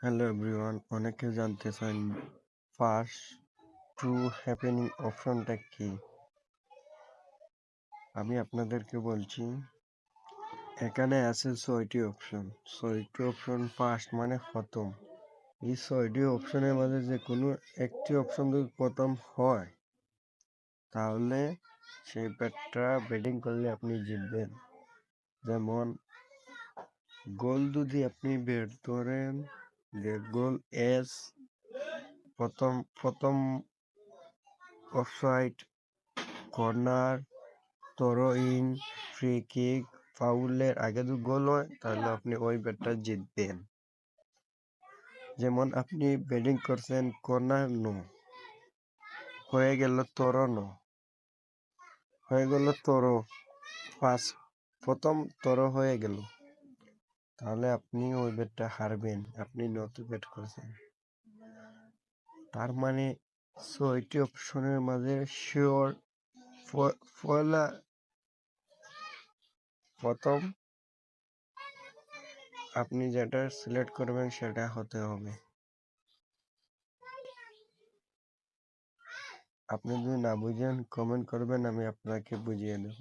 Hello everyone, অনেকে জানতে চান ফার্স্ট ট্রু হ্যাপেনিং অপশনটা কি। আমি আপনাদেরকে বলছি, এখানে আছে 6টি অপশন। 6টি অপশন ফার্স্ট মানে প্রথম। এই 6টি অপশনের মাঝে যে কোনো একটি অপশন যদি প্রথম হয়, তাহলে সেই ব্যাটটা ব্যাটিং করলে আপনি জিতবেন। যেমন গোল যদি আপনি ব্যাট ধরেন, যে গোল এস প্রথম প্রথম offside, corner, throw in, free kick, ফাউলের আগে যদি গোল হয়, তাহলে আপনি ওই ব্যাটটা জিতবেন। যেমন আপনি ব্যাটিং করছেন, কর্নার নো হয়ে গেল, থ্রো নো হয়ে গেল, থ্রো প্রথম থ্রো হয়ে গেল, তাহলে আপনি ওই ব্যাটটা হারবেন। আপনি নতুন ব্যাট করছেন, তার মানে 6টি অপশনের মাঝে শিওর পয়লা প্রথম আপনি যেটা সিলেক্ট করবেন সেটা হতে হবে। আপনি যদি না বুঝেন কমেন্ট করবেন, আমি আপনাকে বুঝিয়ে দেব।